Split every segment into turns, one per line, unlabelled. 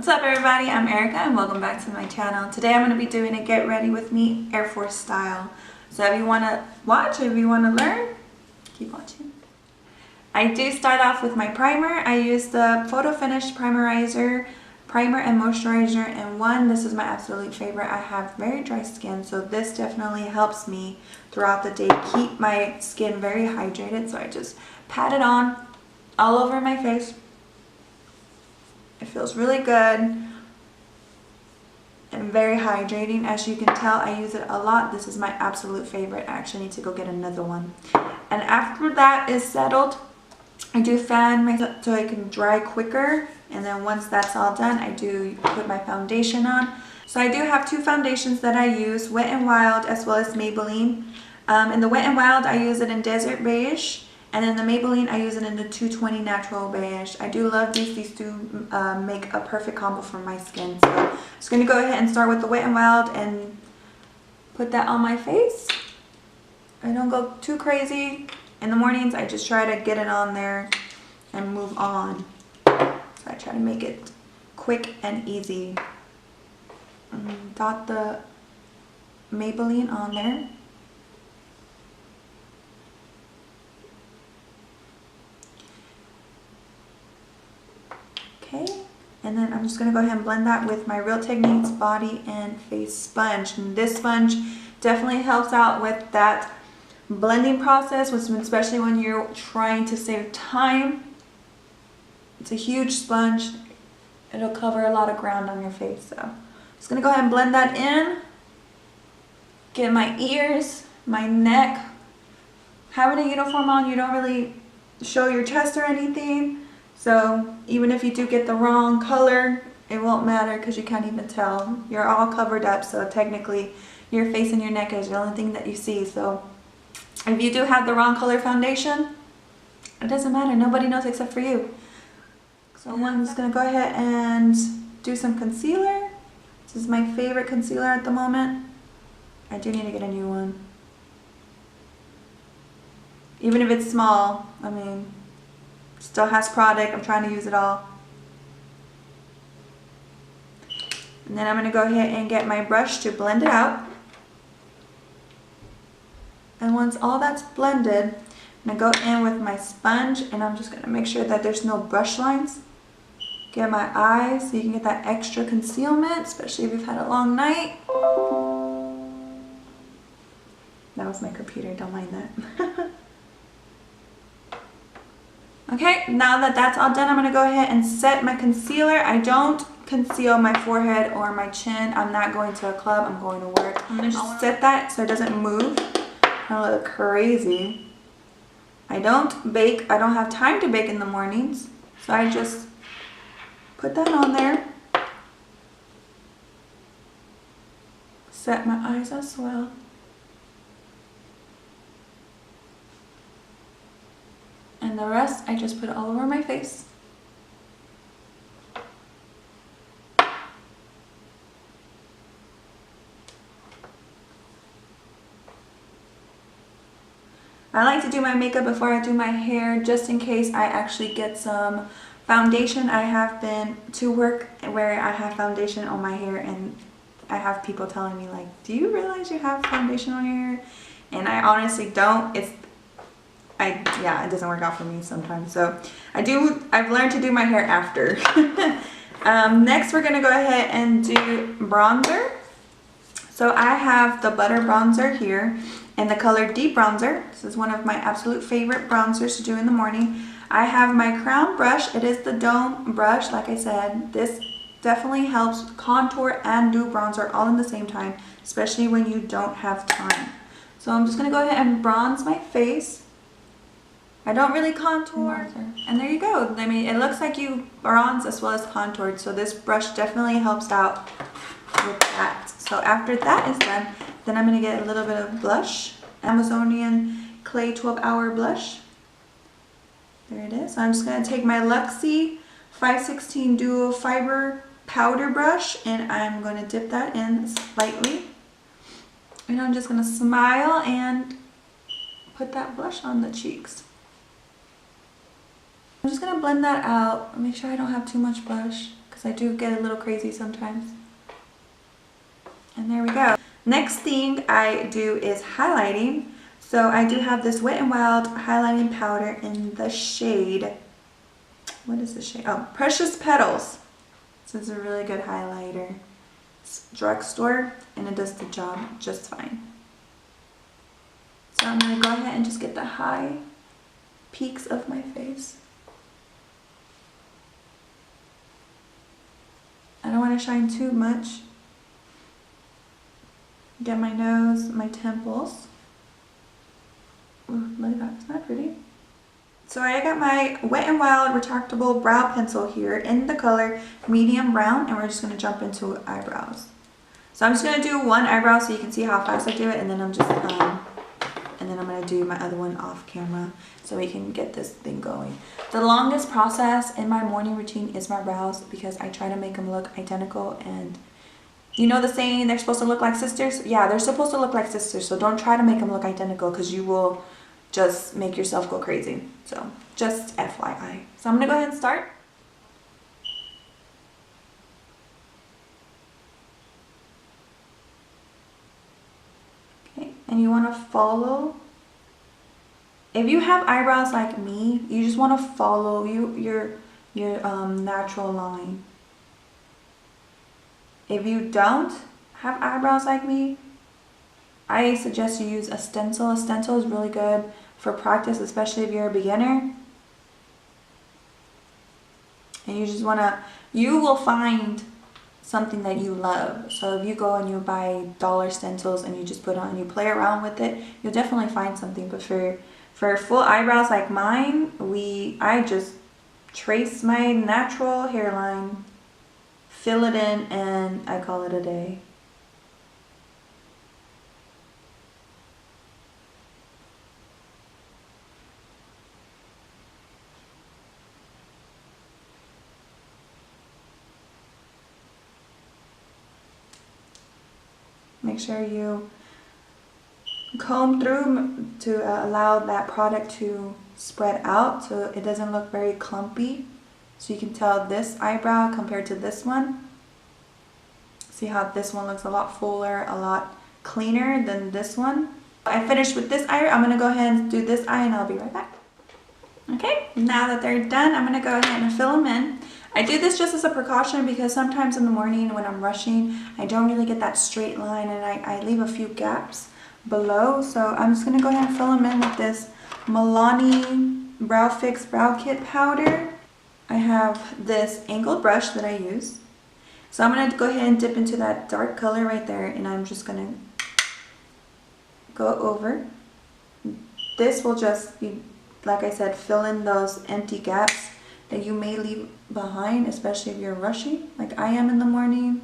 What's up everybody, I'm Erica and welcome back to my channel. Today I'm going to be doing a get ready with me Air Force style. So if you want to watch, if you want to learn, keep watching. I do start off with my primer. I use the Photo Finish Primerizer, primer and moisturizer in one. This is my absolute favorite. I have very dry skin, so this definitely helps me throughout the day keep my skin very hydrated. So I just pat it on all over my face. It feels really good and very hydrating. As you can tell, I use it a lot. This is my absolute favorite. I actually need to go get another one. And after that is settled, I do fan myself so I can dry quicker. And then once that's all done, I do put my foundation on. So I do have two foundations that I use, Wet n Wild as well as Maybelline. In the Wet n Wild, I use it in Desert Beige. And in the Maybelline, I use it in the 220 Natural Beige. I do love these. These two make a perfect combo for my skin. So I'm just going to go ahead and start with the Wet n Wild and put that on my face. I don't go too crazy. In the mornings, I just try to get it on there and move on. So I try to make it quick and easy. Dot the Maybelline on there. Okay, and then I'm just going to go ahead and blend that with my Real Techniques Body and Face Sponge. And this sponge definitely helps out with that blending process, especially when you're trying to save time. It's a huge sponge. It'll cover a lot of ground on your face. So I'm just going to go ahead and blend that in. Get my ears, my neck. Having a uniform on, you don't really show your chest or anything. So even if you do get the wrong color, it won't matter because you can't even tell. You're all covered up, so technically your face and your neck is the only thing that you see. So if you do have the wrong color foundation, it doesn't matter. Nobody knows except for you. So I'm just going to go ahead and do some concealer. This is my favorite concealer at the moment. I do need to get a new one. Even if it's small, I mean, still has product. I'm trying to use it all. And then I'm going to go ahead and get my brush to blend it out. And once all that's blended, I'm going to go in with my sponge and I'm just going to make sure that there's no brush lines. Get my eyes so you can get that extra concealment, especially if you've had a long night. That was my computer, don't mind that. Okay, now that that's all done, I'm going to go ahead and set my concealer. I don't conceal my forehead or my chin. I'm not going to a club. I'm going to work. I'm going to just set that so it doesn't move. I don't look crazy. I don't bake. I don't have time to bake in the mornings. So I just put that on there. Set my eyes as well. And the rest, I just put it all over my face. I like to do my makeup before I do my hair, just in case I actually get some foundation. I have been to work where I have foundation on my hair and I have people telling me like, do you realize you have foundation on your hair? And I honestly don't. Yeah, it doesn't work out for me sometimes. So I've learned to do my hair after. Next we're gonna go ahead and do bronzer. So I have the Butter Bronzer here in the color Deep Bronzer. This is one of my absolute favorite bronzers to do in the morning. I have my crown brush. It is the Dome brush. Like I said, this definitely helps contour and do bronzer all in the same time, especially when you don't have time. So I'm just gonna go ahead and bronze my face. I don't really contour. And there you go. I mean, it looks like you bronze as well as contoured. So this brush definitely helps out with that. So after that is done, then I'm going to get a little bit of blush. Amazonian Clay 12-Hour Blush. There it is. So I'm just going to take my Luxie 516 Duo Fiber Powder Brush and I'm going to dip that in slightly. And I'm just going to smile and put that blush on the cheeks. I'm just going to blend that out. Make sure I don't have too much blush because because I do get a little crazy sometimes. And there we go. Next thing I do is highlighting. So I do have this Wet n Wild highlighting powder in the shade, what is the shade? Oh, Precious Petals. This is a really good highlighter. It's drugstore, and it does the job just fine. So I'm going to go ahead and just get the high peaks of my face. I don't want to shine too much. Get my nose, my temples. Ooh, look at that, isn't that pretty? So I got my Wet n Wild retractable brow pencil here in the color medium brown, and we're just going to jump into eyebrows. So I'm just going to do one eyebrow so you can see how fast I do it, and then I'm going to do my other one off camera so we can get this thing going. The longest process in my morning routine is my brows because I try to make them look identical, and you know the saying, they're supposed to look like sisters? Yeah, they're supposed to look like sisters, so don't try to make them look identical because you will just make yourself go crazy. So just FYI. So I'm going to go ahead and start. Okay, and you want to follow. If you have eyebrows like me, you just want to follow your natural line. If you don't have eyebrows like me, I suggest you use a stencil. A stencil is really good for practice, especially if you're a beginner. And you just you will find something that you love. So if you go and you buy dollar stencils and you just put on, you play around with it, you'll definitely find something. But for full eyebrows like mine, I just trace my natural hairline, fill it in, and I call it a day. Make sure you comb through to allow that product to spread out so it doesn't look very clumpy. So you can tell this eyebrow compared to this one. See how this one looks a lot fuller, a lot cleaner than this one. I finished with this eye. I'm going to go ahead and do this eye and I'll be right back. Okay, now that they're done, I'm going to go ahead and fill them in. I do this just as a precaution because sometimes in the morning when I'm rushing, I don't really get that straight line, and I leave a few gaps below. So I'm just going to go ahead and fill them in with this Milani Brow Fix Brow Kit powder. I have this angled brush that I use. So I'm going to go ahead and dip into that dark color right there, and I'm just going to go over. This will just be, like I said, fill in those empty gaps that you may leave behind, especially if you're rushing, like I am in the morning.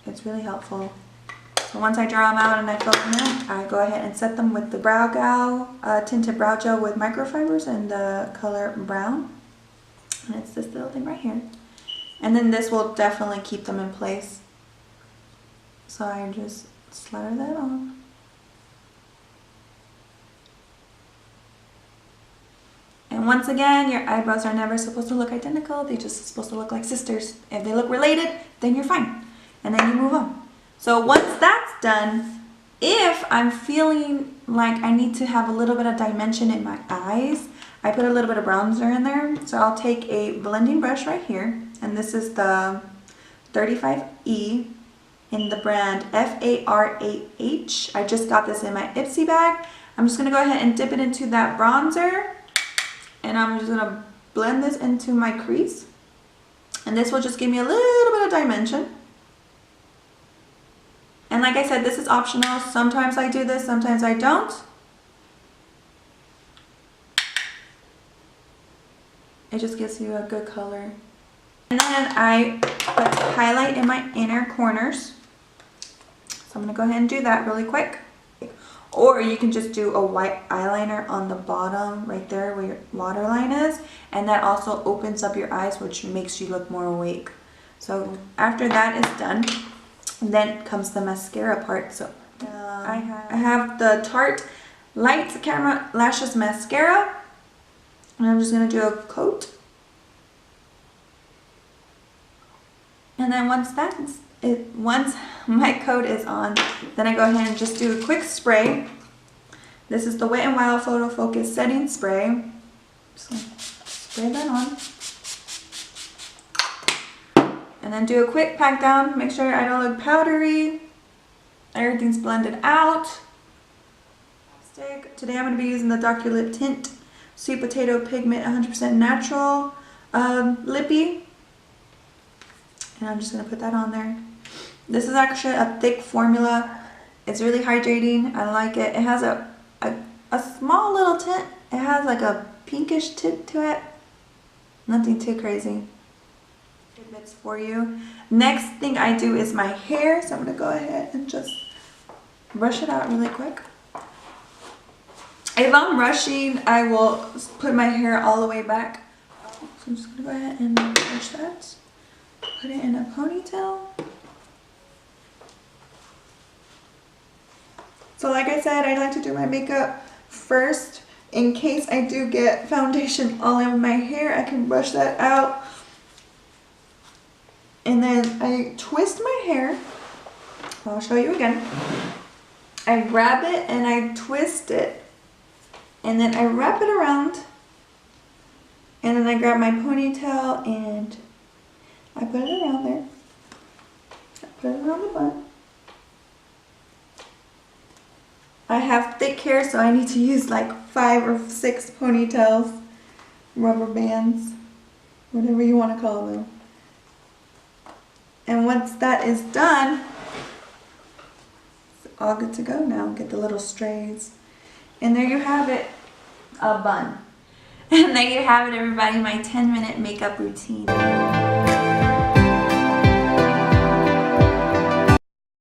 It's really helpful. So once I draw them out and I fill them in, I go ahead and set them with the Brow Gal tinted brow gel with microfibers in the color brown. And it's this little thing right here. And then this will definitely keep them in place. So I just slather that on. And once again, your eyebrows are never supposed to look identical. They're just supposed to look like sisters. If they look related, then you're fine. And then you move on. So once that's done, if I'm feeling like I need to have a little bit of dimension in my eyes, I put a little bit of bronzer in there. So I'll take a blending brush right here. And this is the 35E in the brand FARAH. I just got this in my Ipsy bag. I'm just going to go ahead and dip it into that bronzer. And I'm just going to blend this into my crease. And this will just give me a little bit of dimension. And like I said, this is optional. Sometimes I do this, sometimes I don't. It just gives you a good color. And then I put highlight in my inner corners. So I'm going to go ahead and do that really quick. Or you can just do a white eyeliner on the bottom right there where your waterline is, and that also opens up your eyes, which makes you look more awake. So after that is done, then comes the mascara part. So I have the Tarte Light Camera Lashes Mascara. And I'm just going to do a coat. And then once my coat is on, then I go ahead and just do a quick spray. This is the Wet n Wild Photo Focus Setting Spray. Just gonna spray that on. And then do a quick pat down. Make sure I don't look powdery. Everything's blended out. Today I'm going to be using the Dr. Lip Tint Sweet Potato Pigment 100% Natural Lippy. And I'm just going to put that on there. This is actually a thick formula. It's really hydrating. I like it. It has a small little tint. It has like a pinkish tint to it. Nothing too crazy. Tidbits for you. Next thing I do is my hair. So I'm going to go ahead and just brush it out really quick. If I'm rushing, I will put my hair all the way back. So I'm just going to go ahead and brush that. Put it in a ponytail. So like I said, I like to do my makeup first. In case I do get foundation all in my hair, I can brush that out. And then I twist my hair. I'll show you again. I grab it and I twist it. And then I wrap it around. And then I grab my ponytail and I put it around there. I put it around the bun. I have thick hair, so I need to use like 5 or 6 ponytails, rubber bands, whatever you want to call them. And once that is done, it's all good to go now. Get the little strays. And there you have it, a bun. And there you have it, everybody, my 10-minute makeup routine.